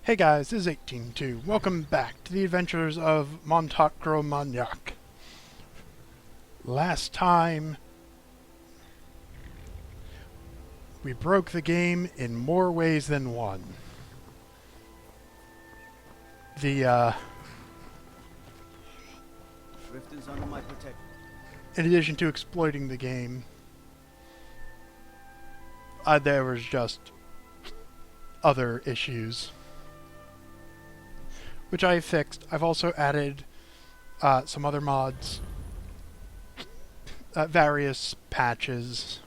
Hey guys, this is 18-2. Welcome back to the adventures of Gro-Manyak. Last time, we broke the game in more ways than one. Riften's under my protection. In addition to exploiting the game, there was just other issues, which I fixed. I've also added some other mods, various patches.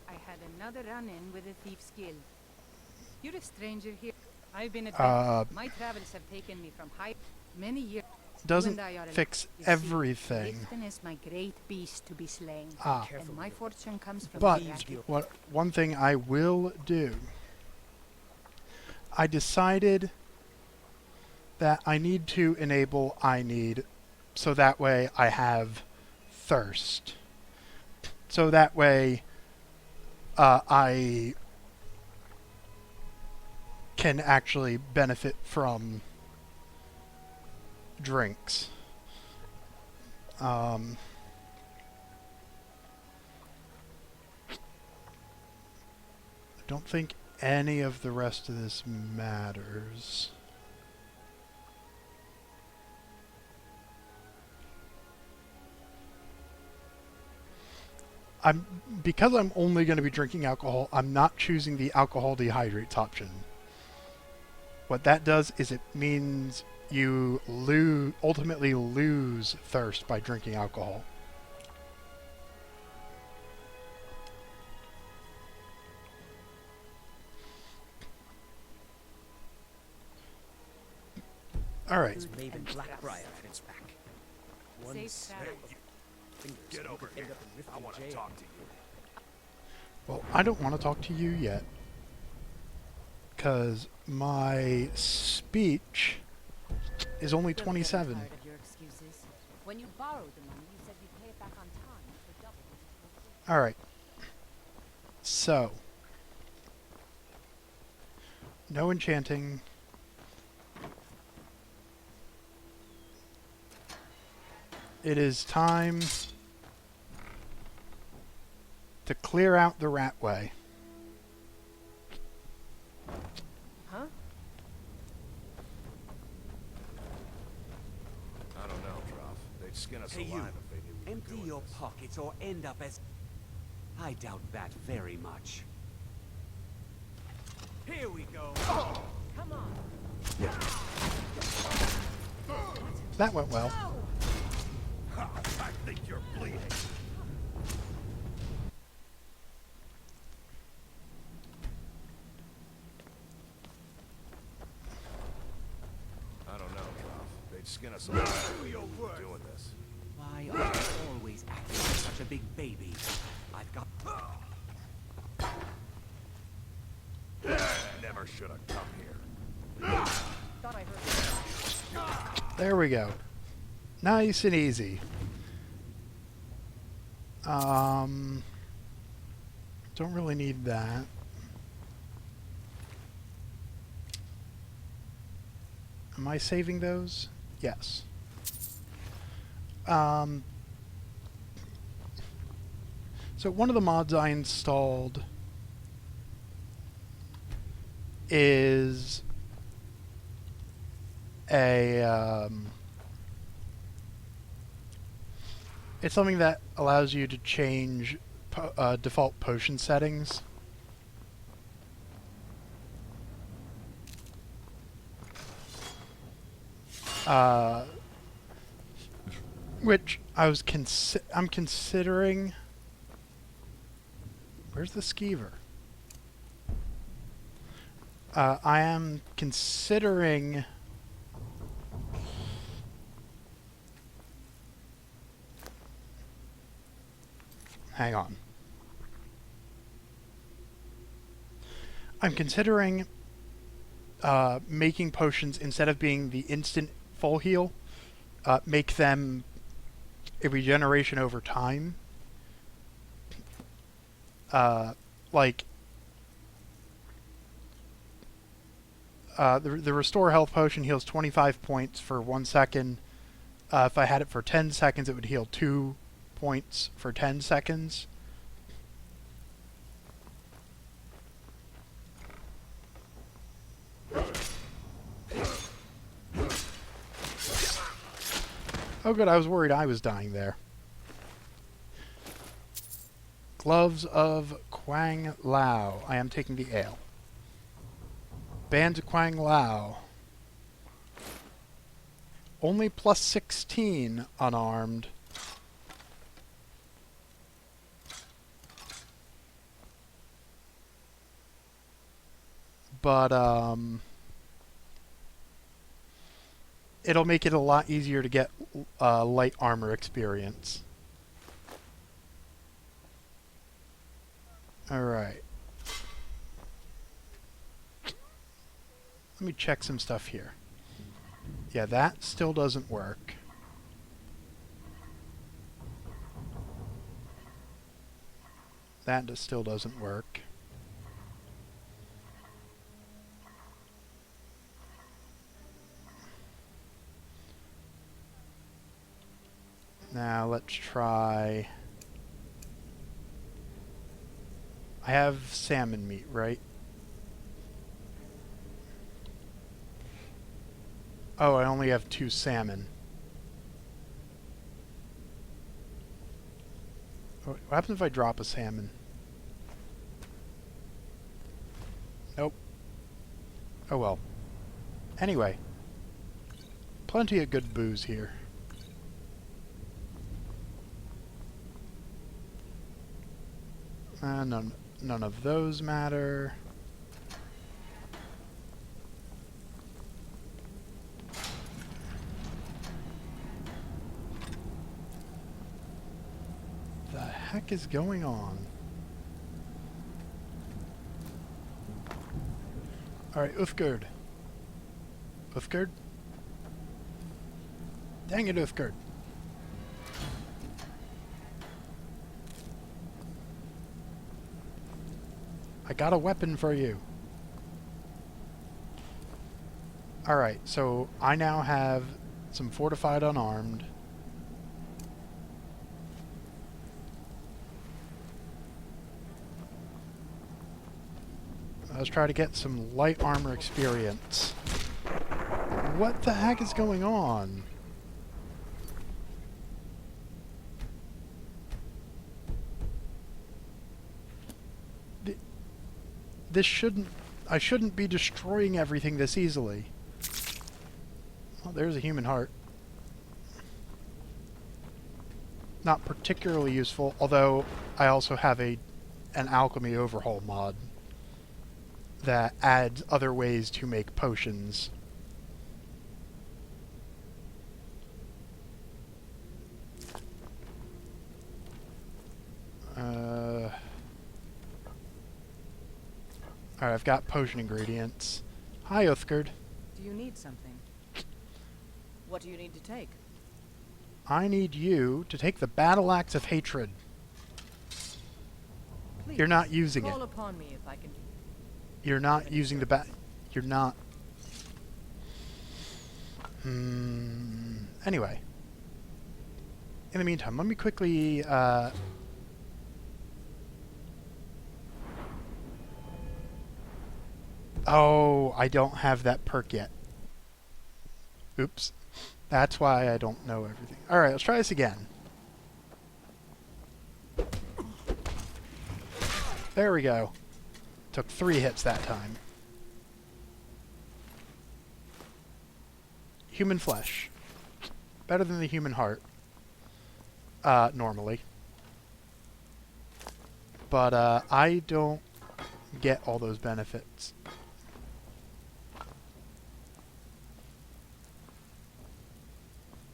I had another run-in with a thief's guild. You're a stranger here. I've been adventuring. My travels have taken me from many years. Doesn't fix everything. Riften is my great beast to be slain. And my fortune comes from But the one thing I will do, I decided that I need to enable I need, so that way I have thirst. So that way I can actually benefit from drinks. I don't think any of the rest of this matters. Because I'm only going to be drinking alcohol, I'm not choosing the alcohol dehydrates option. What that does is it means you ultimately lose thirst by drinking alcohol. All right. Maven Blackbriar at its back. One Safe snap travel. of Get over here. I want to talk to you. Well, I don't want to talk to you yet, because my speech is only 27. Tired of your excuses. When you borrowed the money, you said you'd pay it back on time for double. All right. So, no enchanting. It is time to clear out the ratway. Huh? I don't know, Droff. They'd skin us Hey, you. alive if they knew we were Empty doing your this. pockets or end up as... I doubt that very much. Here we go. Come on. That went well. Ha! I think you're bleeding. I don't know, Droff. They'd skin us alive if they knew we were doing this. Why are you always acting like such a big baby? I've got... Never should have come here. Thought I heard. There we go. Nice and easy. Don't really need that. Am I saving those? Yes. So one of the mods I installed is it's something that allows you to change default potion settings. Which I'm considering. Where's the skeever? I am considering hang on. I'm considering making potions, instead of being the instant full heal, make them a regeneration over time. Like The restore health potion heals 25 points for 1 second. If I had it for 10 seconds, it would heal 2 points for 10 seconds. Oh good, I was worried I was dying there. Gloves of Quang Lao. I am taking the ale. Bands of Quang Lao. Only plus 16 unarmed. But, it'll make it a lot easier to get light armor experience. Alright. Let me check some stuff here. Yeah, that still doesn't work. That still doesn't work. Now let's try... I have salmon meat, right? Oh, I only have 2 salmon. What happens if I drop a salmon? Nope. Oh well. Anyway. Plenty of good booze here. None of those matter. The heck is going on? Alright, Uthgerd. Uthgerd? Dang it, Uthgerd. I got a weapon for you. Alright, so I now have some fortified unarmed. Let's try to get some light armor experience. What the heck is going on? This shouldn't... I shouldn't be destroying everything this easily. Oh, there's a human heart. Not particularly useful, although I also have an alchemy overhaul mod that adds other ways to make potions. Alright, I've got potion ingredients. Hi, Uthgerd. Do you need something? What do you need to take? I need you to take the Battle Axe of Hatred. Please, You're not using it. call upon me if I can. You're not using the You're not... Anyway. In the meantime, let me quickly... Oh, I don't have that perk yet. Oops. That's why I don't know everything. Alright, let's try this again. There we go. Took 3 hits that time. Human flesh. Better than the human heart. Normally. But, I don't get all those benefits.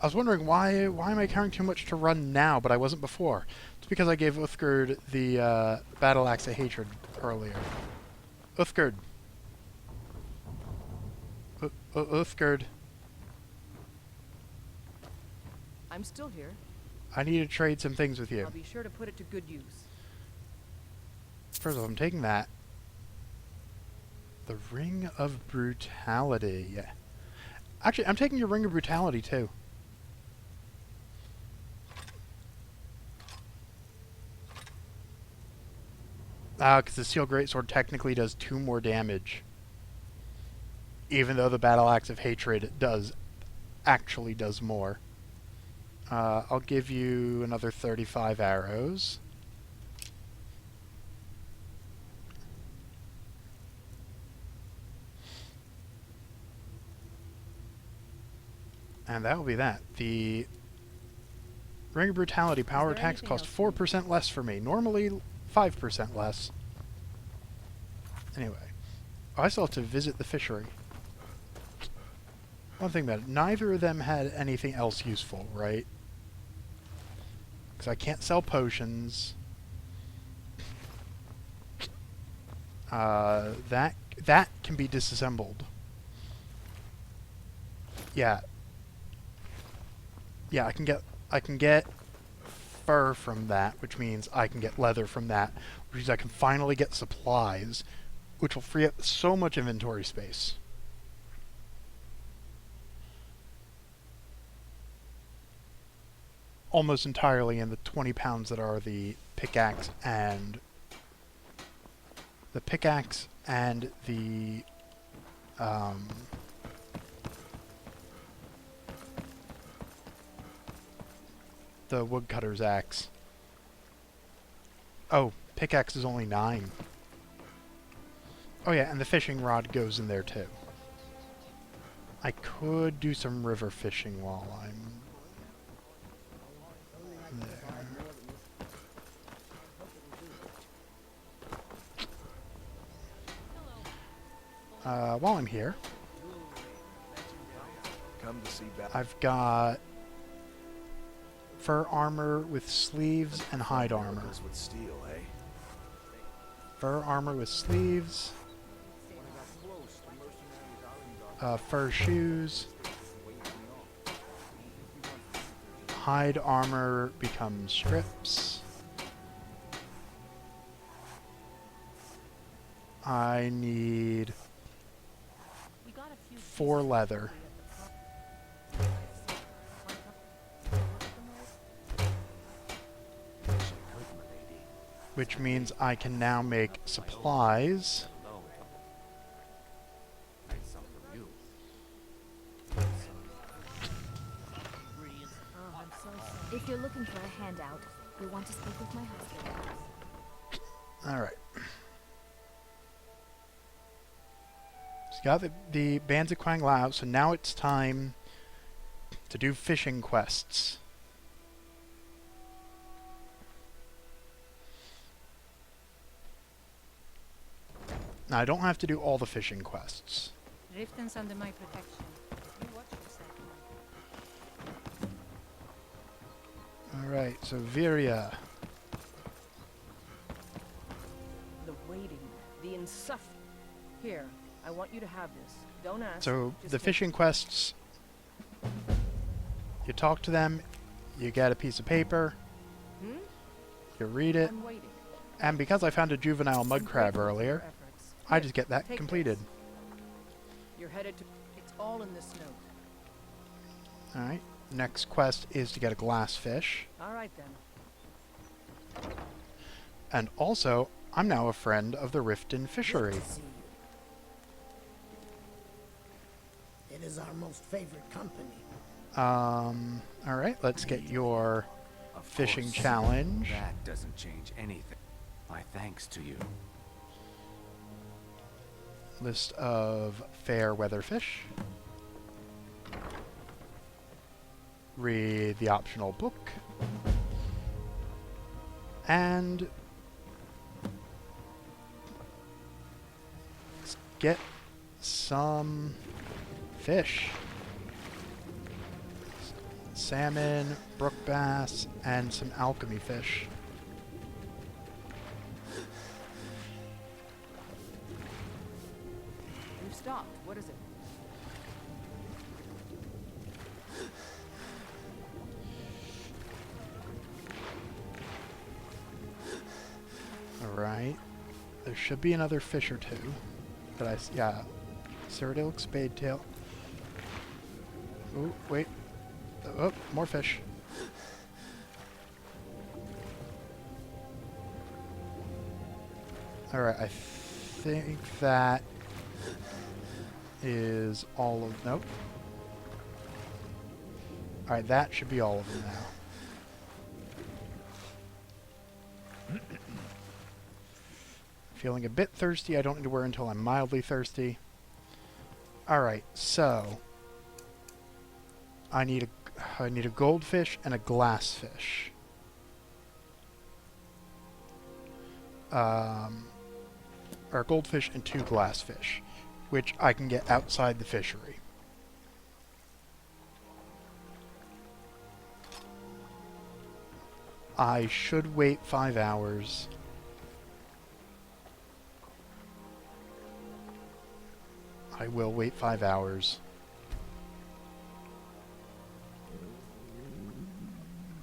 I was wondering why am I carrying too much to run now, but I wasn't before. It's because I gave Uthgerd the Battle Axe of Hatred earlier. Uthgerd. Uthgerd. I'm still here. I need to trade some things with you. I'll be sure to put it to good use. First of all, I'm taking that. The Ring of Brutality. Actually, I'm taking your Ring of Brutality too. Because the Steel Greatsword technically does 2 more damage. Even though the Battle Axe of Hatred actually does more. I'll give you another 35 arrows. And that will be that. The Ring of Brutality power attacks cost 4% less for me. Normally 5% less. Anyway. I still have to visit the fishery. One thing about it, neither of them had anything else useful, right? Because I can't sell potions. That can be disassembled. Yeah. Yeah, I can get fur from that, which means I can get leather from that, which means I can finally get supplies, which will free up so much inventory space. Almost entirely in the 20 pounds that are the pickaxe and the woodcutter's axe. Oh, pickaxe is only 9. Oh yeah, and the fishing rod goes in there too. I could do some river fishing while I'm there. While I'm here, Come to see I've got fur armor with sleeves and hide armor. with steel, eh? Fur armor with sleeves. Fur shoes. Hide armor becomes strips. I need 4 leather. Which means I can now make supplies. If you're looking for a handout, you'll want to speak with my husband. Alright. So got the Bands of Quang Lao, so now it's time to do fishing quests. Now, I don't have to do all the fishing quests. Riften's under my protection. You watch yourself. Alright, so Viria. The waiting, the insufferable. Here, I want you to have this. Don't ask. So just the take fishing quests, you talk to them, you get a piece of paper, it. Hmm? you read it, I'm waiting. and because I found a juvenile I'm mud crab grateful for your earlier, efforts. I Here, just get that take completed. this. You're headed to. It's all in this note. Alright, next quest is to get a glass fish. All right then. And also, I'm now a friend of the Riften fishery. It is our most favorite company. Alright, let's get your Of fishing course. challenge. That doesn't change anything. My thanks to you. List of fair weather fish. Read the optional book. And let's get some fish. Salmon, brook bass, and some alchemy fish. We've stopped. What is it? Alright. There should be another fish or two. Did I? Yeah. Cyrodiil, spadetail. Oh, wait. Oh, more fish. Alright, I think that is all of... Nope. Alright, that should be all of them now. Feeling a bit thirsty. I don't need to worry until I'm mildly thirsty. Alright, so... I need a goldfish and a glassfish. Or goldfish and 2 glassfish, which I can get outside the fishery. I should wait 5 hours. I will wait 5 hours.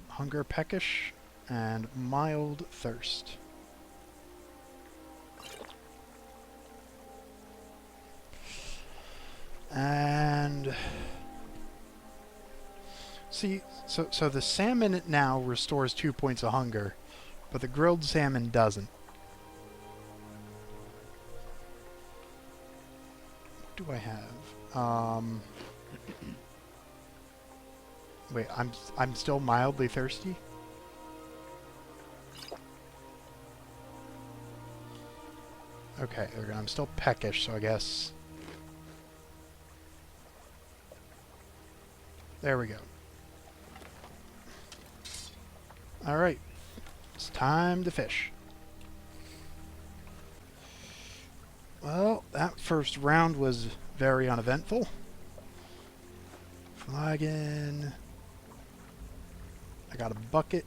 Hunger peckish and mild thirst. And see, so the salmon now restores 2 points of hunger, but the grilled salmon doesn't. What do I have? Wait, I'm still mildly thirsty? Okay, I'm still peckish, so I guess... There we go. Alright. It's time to fish. Well, that first round was very uneventful. Flagon. I got a bucket.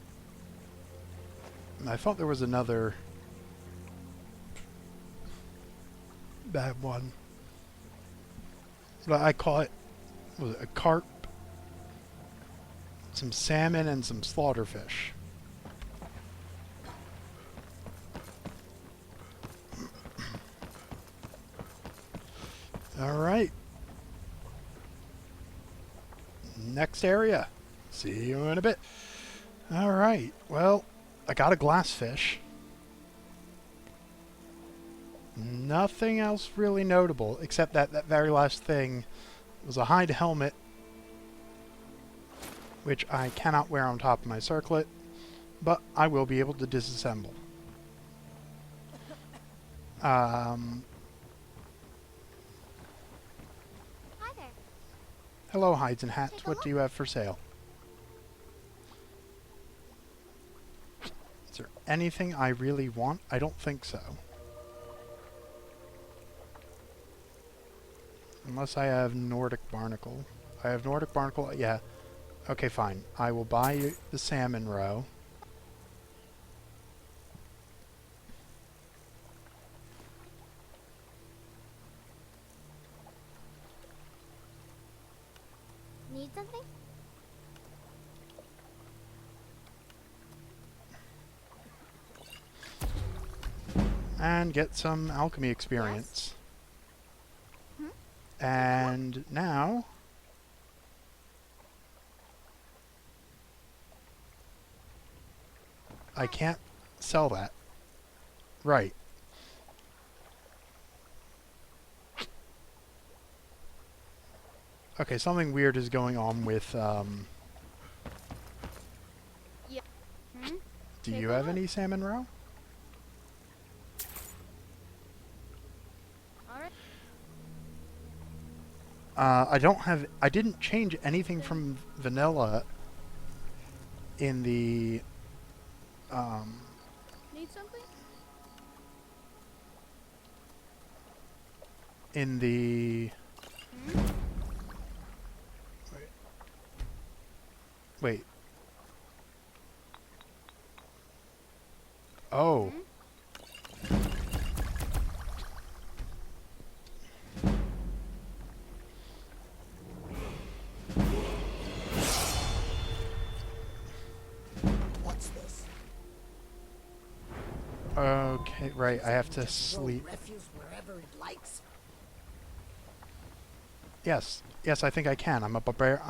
I thought there was another bad one. But I caught, was it a carp? Some salmon and some slaughterfish. Alright. Next area. See you in a bit. Alright, well, I got a glassfish. Nothing else really notable, except that very last thing was a hide helmet, which I cannot wear on top of my circlet, but I will be able to disassemble. Hi there. Hello, hides and hats. What do you have for sale? Is there anything I really want? I don't think so. Unless I have Nordic Barnacle. I have Nordic Barnacle, yeah. Okay, fine. I will buy you the salmon roe. Need something? And get some alchemy experience. Yes? And now... I can't sell that. Right. Okay, something weird is going on with, Yeah. Do Take you a have look. any salmon roe? Alright. I didn't change anything from vanilla in the, Need something? in the... Wait. Oh. What's this? Okay, right. I have to Throw sleep. refuse wherever it likes. Yes. Yes, I think I can. I'm a barbar.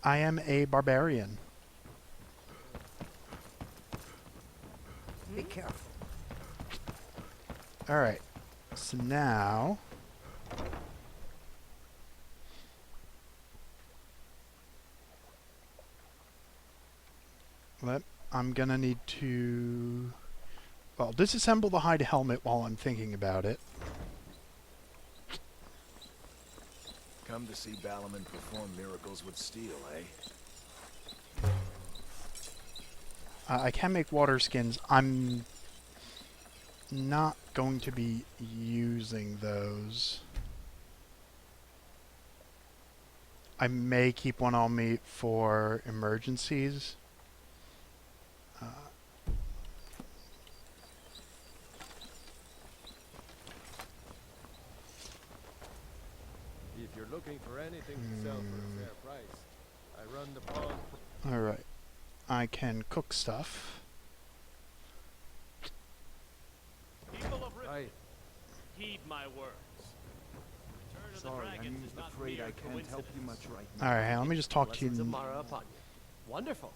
I am a barbarian. Be careful. Alright. So now... I'm gonna need to... Well, disassemble the hide helmet while I'm thinking about it. Come to see Balaman perform miracles with steel, eh? I can make water skins. I'm not going to be using those. I may keep one on me for emergencies. If you're looking for anything to sell for a fair price, I run the pawn. Alright. I can cook stuff. People of Rif- Right. heed my words. Return of the Sorry, dragons I'm is not afraid mere I can't help you coincidence. much right now. Alright, let me just talk to Blessings of you. Mara upon you. Wonderful.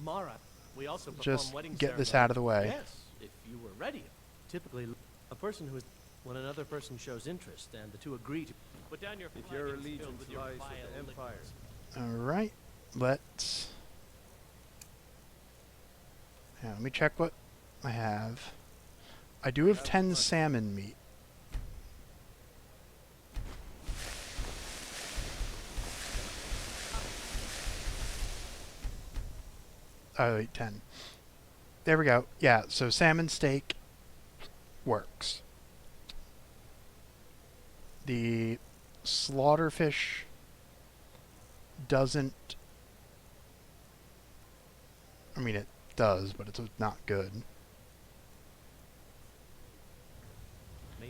Mara, we also perform Just wedding get this ceremonies. out of the way. Yes, if you were ready. Typically, a person who is when another person shows interest and the two agree to. Put down your If flagons your filled allegiance with your lies vile with the Empire, liquids. Alright. Let's... Yeah, let me check what I have. I do have 10 salmon meat. Oh, wait, 10. There we go. Yeah, so salmon steak works. The slaughterfish doesn't... I mean, it does, but it's not good.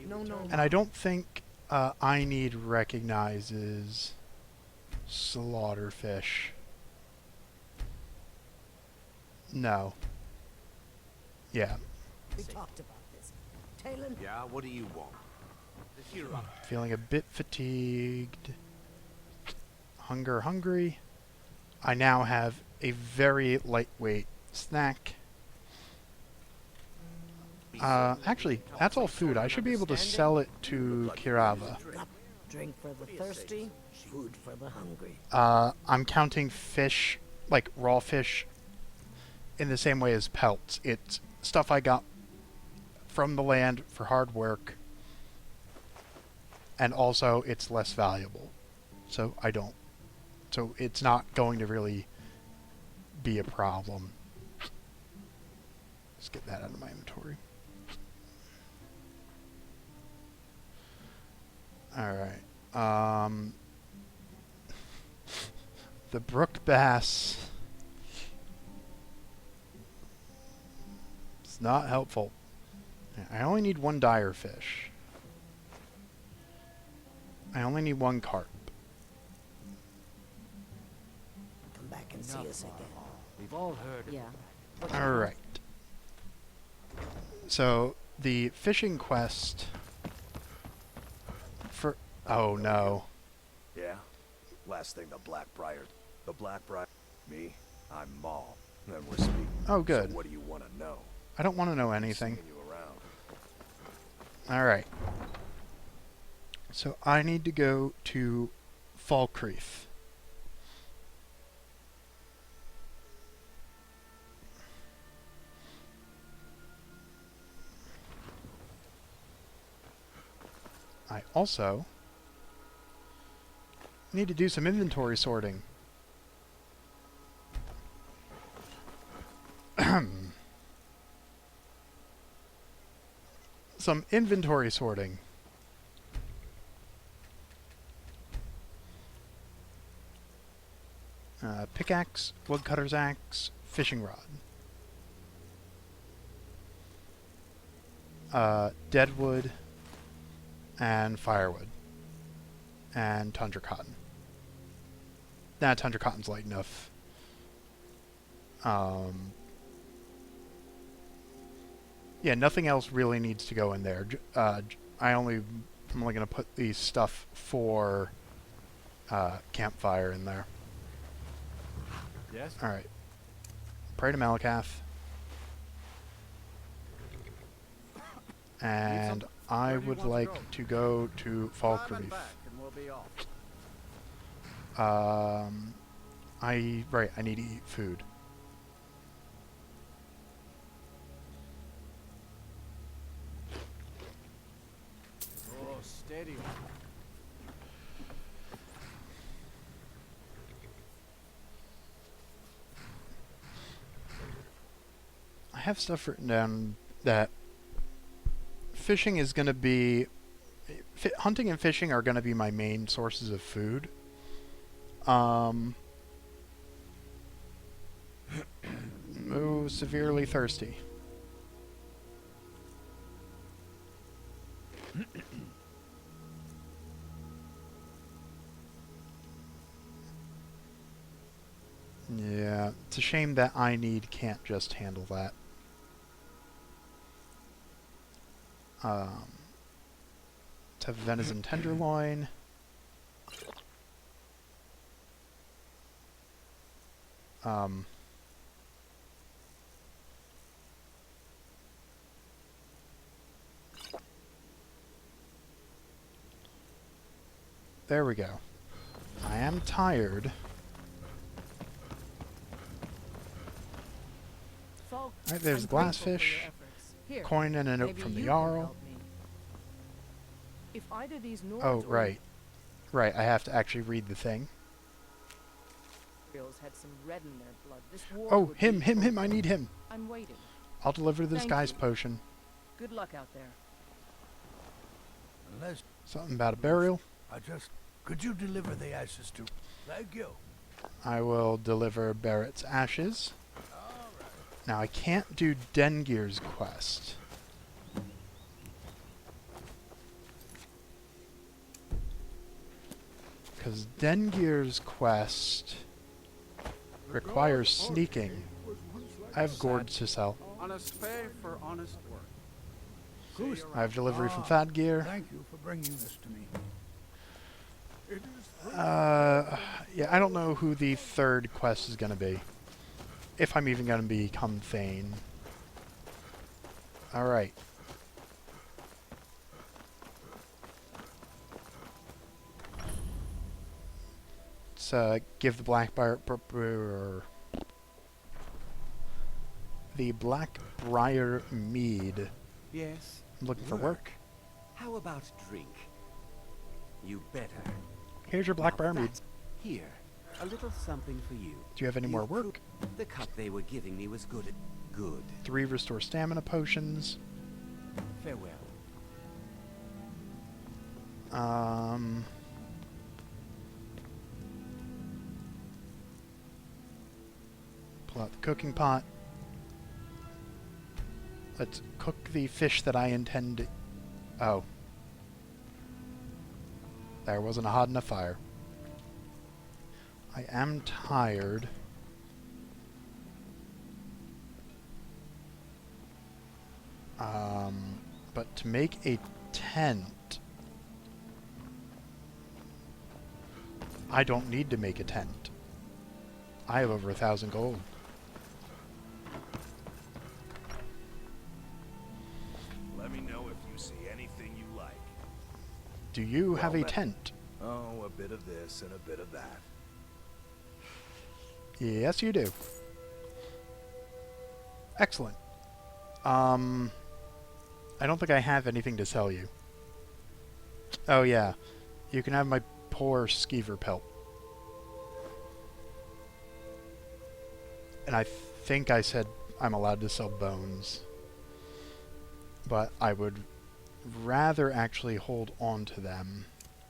No, no. And I don't think I need recognizes slaughterfish. No. Yeah. We talked about this. Talon, Yeah, what do you want? Feeling a bit fatigued. Hungry. I now have a very lightweight snack. Actually, that's all food. I should be able to sell it to Kirava. drink for the thirsty, food for the hungry. I'm counting fish, like raw fish, in the same way as pelts. It's stuff I got from the land for hard work, and also it's less valuable. So I don't. So it's not going to really be a problem. Let's get that out of my inventory. Alright. The brook bass. It's not helpful. I only need one dire fish. I only need one carp. Come back and see us again. We've all heard Yeah. Alright. So, the fishing quest for... Oh no. Yeah? Last thing the Blackbriar. The Blackbriar. Me? I'm Maul. And we're speaking. Oh, good. So what do you want to know? I don't want to know anything. Seeing you around. Alright. So, I need to go to Falkreath. I also need to do some inventory sorting. Some inventory sorting. Pickaxe, woodcutter's axe, fishing rod. Deadwood and firewood. And tundra cotton. Nah, tundra cotton's light enough. Yeah, nothing else really needs to go in there. I only I'm only going to put the stuff for campfire in there. Yes? Alright. Pray to Malakath. And I Where do you would want to like go? to go to Climb Falkreath. and back, and we'll be off. I need to eat food. Oh, steady. I have stuff written down that fishing is going to be... hunting and fishing are going to be my main sources of food. Oh, severely thirsty. Yeah, it's a shame that I need can't just handle that. Let's have venison tenderloin. There we go. I am tired. Falk, Alright, there's I'm glass grateful for fish. your efforts. Here, Coin and a note maybe from the you can Jarl. help me. If either these Nords Oh, or right. Right, I have to actually read the thing. Imperials had some red in their blood, this war Oh, would him, be him, over. I need him. I'm waiting. I'll deliver this Thank guy's you. potion. Good luck out there. Unless Something about a burial. could you deliver the ashes to? Thank you. I will deliver Barrett's ashes. Now I can't do Dengir's quest. Because Dengir's quest requires sneaking. I have gourds to sell. Honest pay for honest work. I have delivery from Thadgear. Thank you for bringing this to me. Yeah, I don't know who the third quest is going to be. If I'm even going to become Thane. Alright. Let's give the Blackbriar mead. Yes. I'm looking for work. How about drink? You better. Here's your Blackbriar mead. Here, a little something for you. Do you have any more You've work? The cup they were giving me was good. Good. 3 restore stamina potions. Farewell. Pull out the cooking pot. Let's cook the fish that I intend to... Oh. There wasn't a hot enough fire. I am tired. But to make a tent... I don't need to make a tent. I have over 1,000 gold. Let me know if you see anything you like. Do you have a that- tent? Oh, a bit of this and a bit of that. Yes, you do. Excellent. I don't think I have anything to sell you. Oh, yeah. You can have my poor skeever pelt. And I think I said I'm allowed to sell bones. But I would rather actually hold on to them.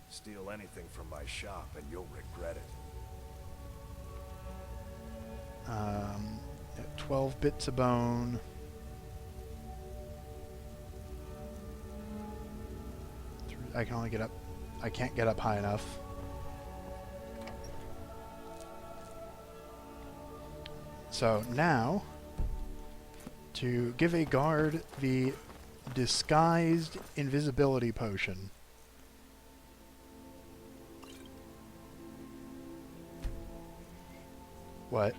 Steal anything from my shop and you'll regret it. 12 bits of bone. I can only get up... I can't get up high enough. So now, to give a guard the disguised invisibility potion, What?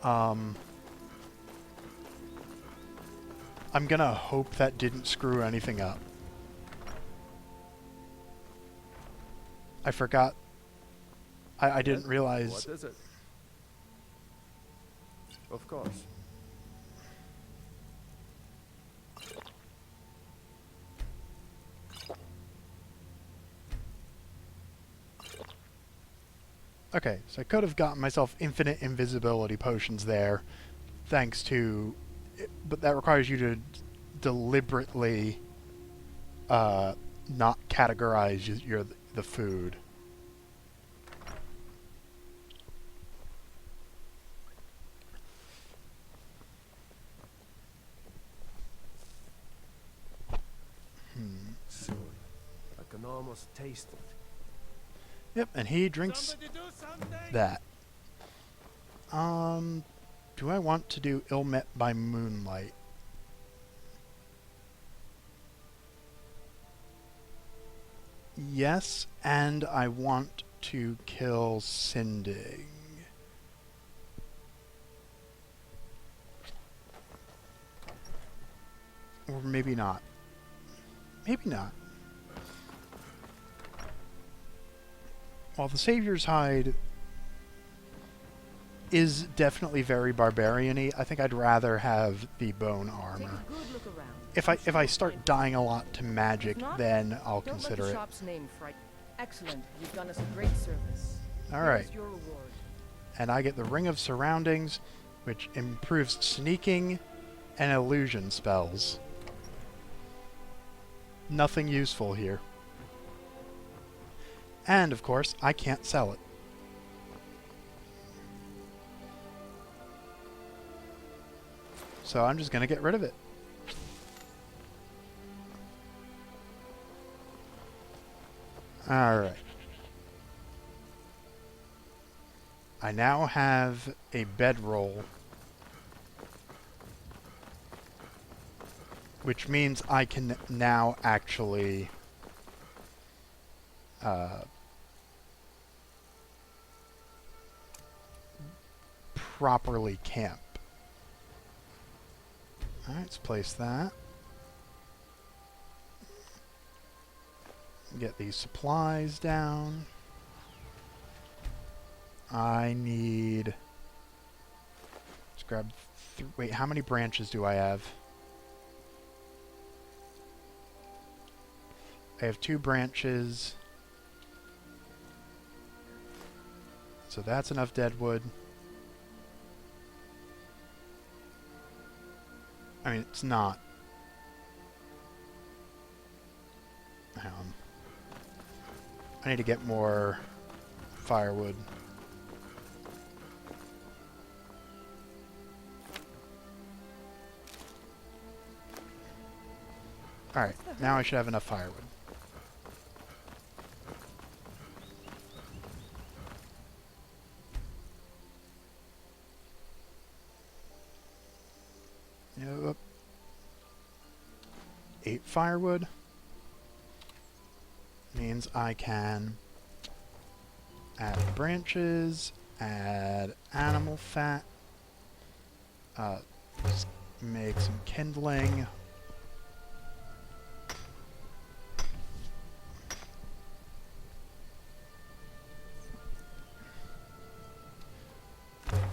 I'm gonna hope that didn't screw anything up. I forgot. I didn't realize. What is it? Of course. Okay, so I could have gotten myself infinite invisibility potions there, thanks to, but that requires you to deliberately not categorize the food. Soon. I can almost taste it. Yep, and he drinks that. Do I want to do Ill Met by Moonlight? Yes, and I want to kill Sinding. Or maybe not. Maybe not. While the Savior's Hide is definitely very barbarian-y, I think I'd rather have the bone armor. If I start dying a lot to magic, then I'll consider it. Shop's name fright. Excellent. You've done us a great service. All right. Here's your reward. And I get the Ring of Surroundings, which improves sneaking and illusion spells. Nothing useful here. And, of course, I can't sell it. So I'm just going to get rid of it. Alright. I now have a bedroll, which means I can now actually properly camp. Alright, let's place that. Get these supplies down. I need... Let's grab... Wait, how many branches do I have? I have 2 branches. So that's enough deadwood. I mean, it's not. Hang on. I need to get more firewood. Alright, now I should have enough firewood. Yep. 8 firewood means I can add branches, add animal fat, make some kindling.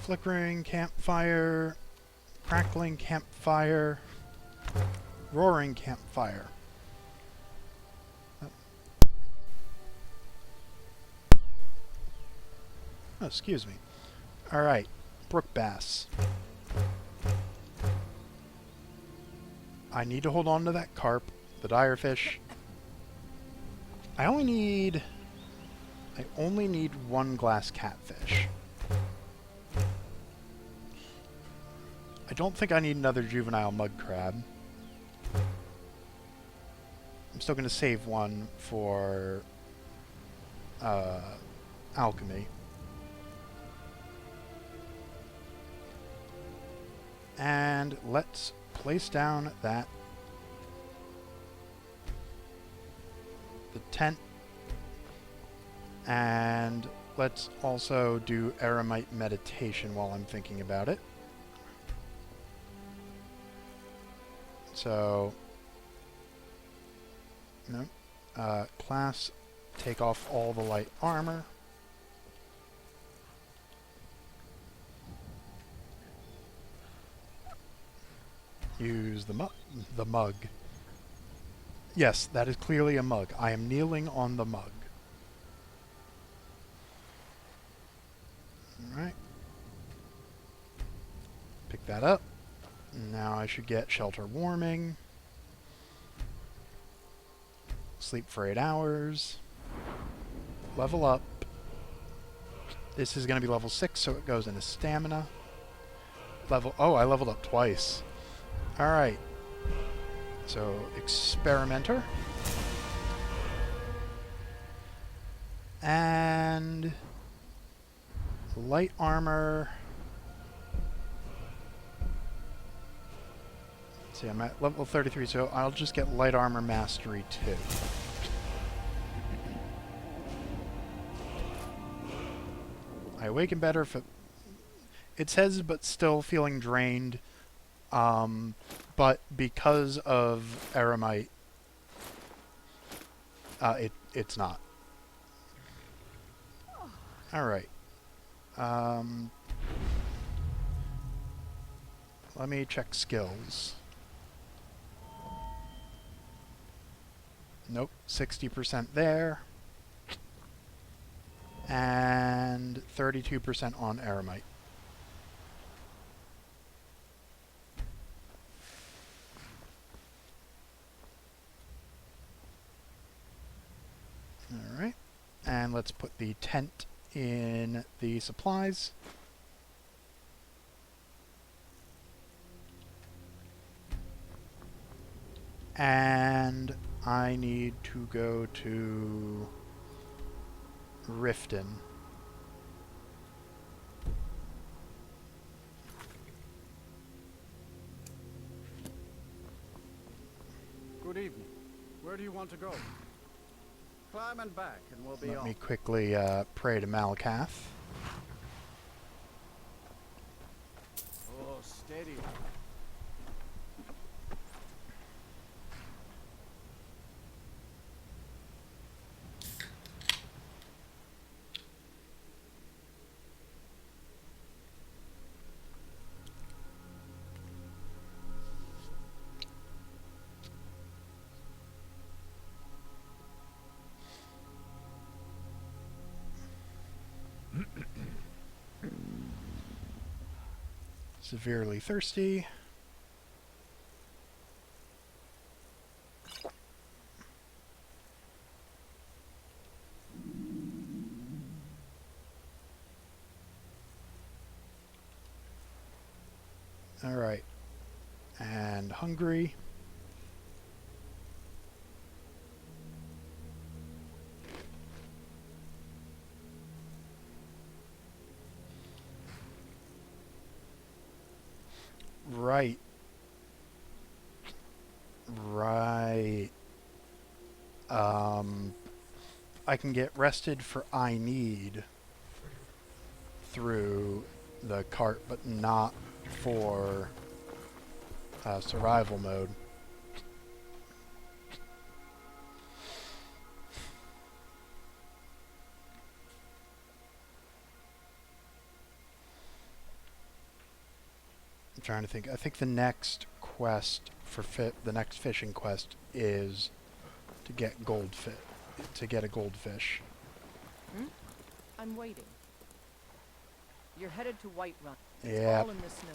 Flickering campfire, crackling campfire, roaring campfire. Oh, excuse me. Alright, brook bass. I need to hold on to that carp, the direfish. I only need 1 glass catfish. I don't think I need another juvenile mud crab. I'm still going to save one for alchemy. And let's place down the tent. And let's also do eremite meditation while I'm thinking about it. So, no. Class, take off all the light armor. Use the mug. Yes, that is clearly a mug. I am kneeling on the mug. Alright. Pick that up. Now I should get shelter warming. Sleep for 8 hours. Level up. This is going to be level 6, so it goes into stamina. Oh, I leveled up twice. Alright. So, experimenter. And light armor. Let's see, I'm at level 33, so I'll just get light armor mastery 2. I awaken better if it says, but still feeling drained. But because of eremite, it's not. Alright. Let me check skills. Nope, 60% there. And 32% on eremite. Alright, and let's put the tent in the supplies. And I need to go to Riften. Good evening. Where do you want to go? Climb and back, and we'll be on. Let me quickly pray to Malakath. Oh, steady. Severely thirsty. All right. And hungry. Right. Right. I can get rested for I need through the cart, but not for survival mode. I'm trying to think. I think the next quest for the next fishing quest is to get to get a goldfish. I'm waiting. You're headed to Whiterun. Yep. All in the snow.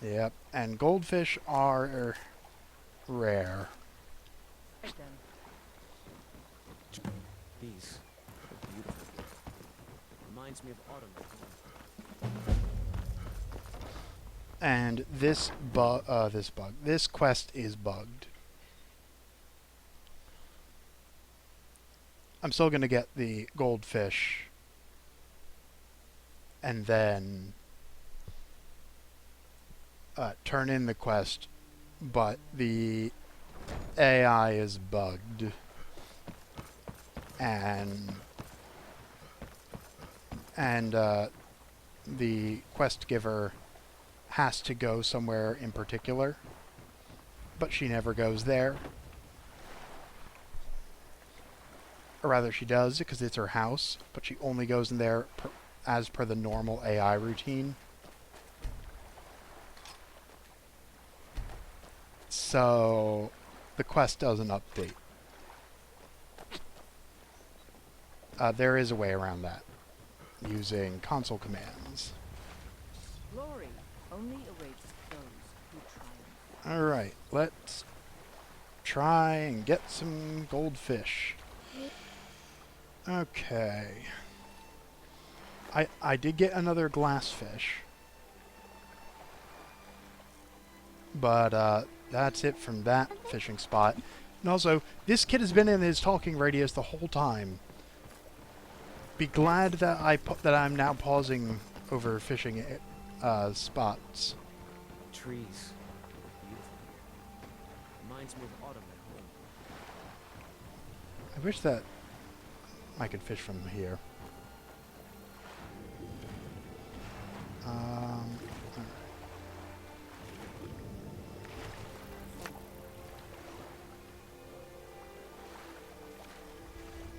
Yep. And goldfish are rare. Right then. These are beautiful. Reminds me of autumn. And this quest is bugged. I'm still gonna get the goldfish and then turn in the quest, but the AI is bugged. And the quest giver has to go somewhere in particular, but she never goes there. Or rather, she does, because it's her house, but she only goes in there as per the normal AI routine. So the quest doesn't update. There is a way around that, using console commands. Glory only awaits those who triumph. Alright, let's try and get some goldfish. Okay. I did get another glassfish. But that's it from that fishing spot. And also, this kid has been in his talking radius the whole time. Be glad that I'm now pausing over fishing spots. Trees. Beautiful here. Reminds me of autumn at home. I wish that I could fish from here.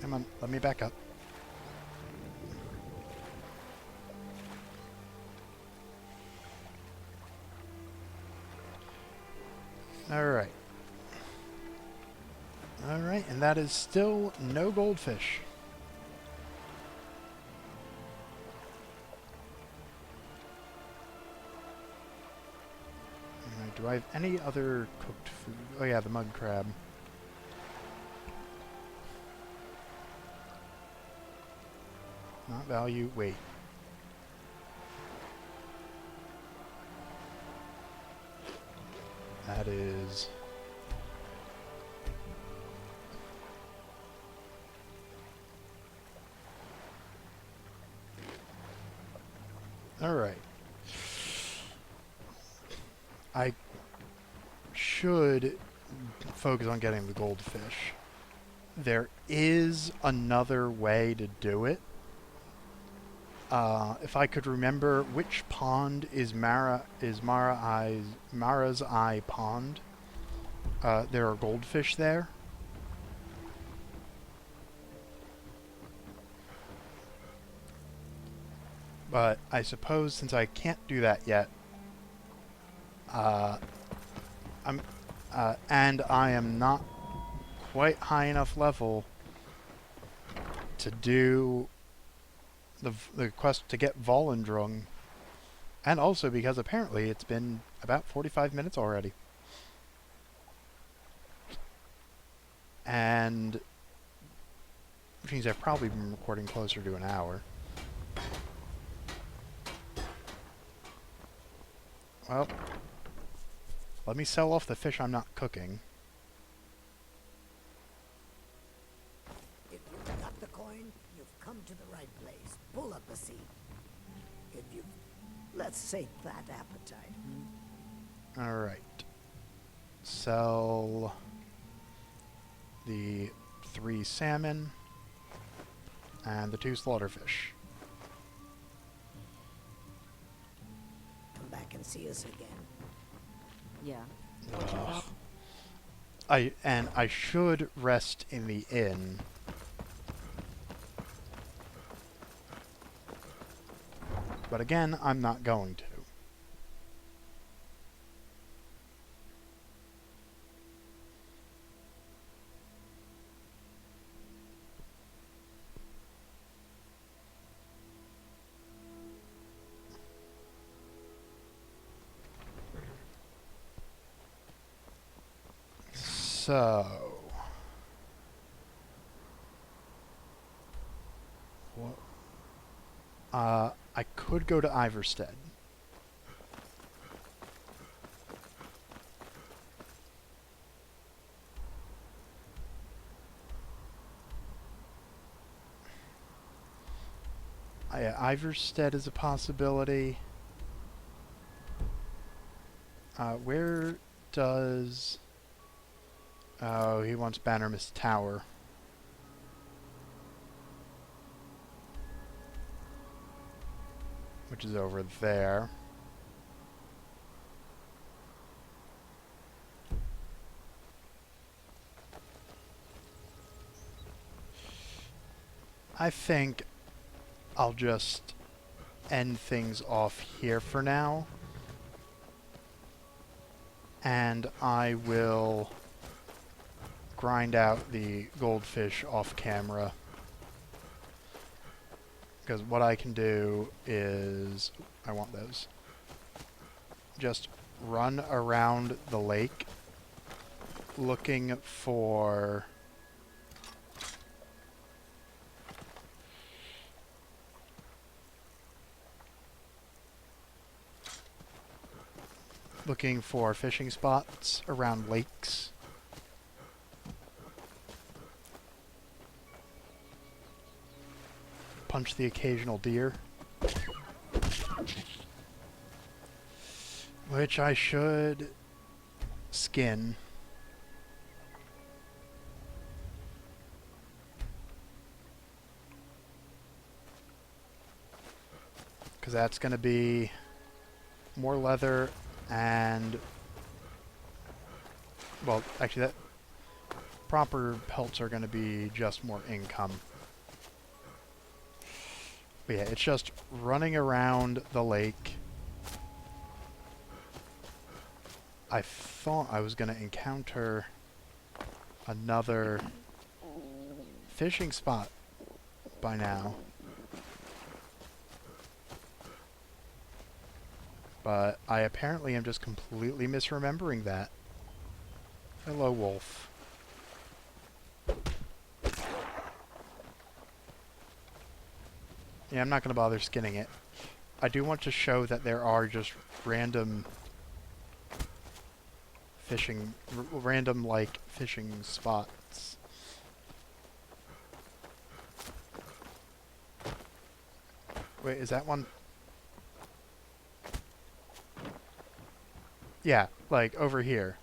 Come on, let me back up. Alright. Alright, and that is still no goldfish. Alright, do I have any other cooked food? Oh yeah, the mud crab. Not value, wait. That is... Alright. I should focus on getting the goldfish. There is another way to do it. If I could remember which pond is Mara's Eye Pond. There are goldfish there. But I suppose since I can't do that yet, and I am not quite high enough level to do the quest to get Volendrung, and also because apparently it's been about 45 minutes already. And which means I've probably been recording closer to an hour. Well, let me sell off the fish I'm not cooking. If you've got the coin, you've come to the right place. Pull up a seat. If you... Let's sate that appetite. Alright. Sell the 3 salmon and the 2 slaughterfish. Come back and see us again. Yeah. I should rest in the inn. But again, I'm not going to. So, what? I could go to Iverstead. Iverstead is a possibility. Where does... Oh, he wants Bannerman's Tower. Which is over there. I think I'll just end things off here for now. And I will grind out the goldfish off camera. Because what I can do is, I want those, just run around the lake looking for fishing spots around lakes. Punch the occasional deer. Which I should skin. Because that's going to be more leather and... Well, actually, that proper pelts are going to be just more income. But yeah, it's just running around the lake. I thought I was going to encounter another fishing spot by now. But I apparently am just completely misremembering that. Hello, wolf. Yeah, I'm not going to bother skinning it. I do want to show that there are just random fishing, random fishing spots. Wait, is that one? Yeah, like over here.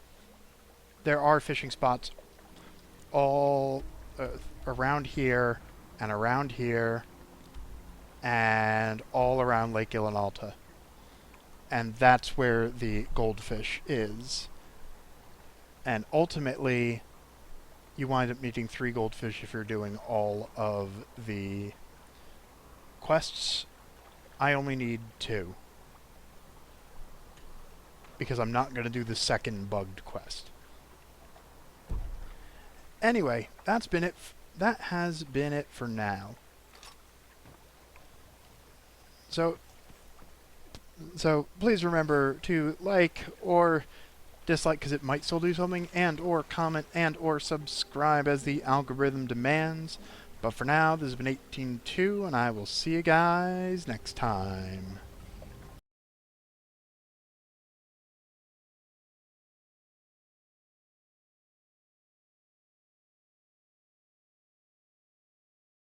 There are fishing spots all around here and around here and all around Lake Ilinalta. And that's where the goldfish is. And ultimately, you wind up needing 3 goldfish if you're doing all of the quests. I only need 2. Because I'm not going to do the second bugged quest. Anyway, that's been it. That has been it for now. So please remember to like or dislike because it might still do something, and or comment and or subscribe as the algorithm demands. But for now, this has been 18.2, and I will see you guys next time.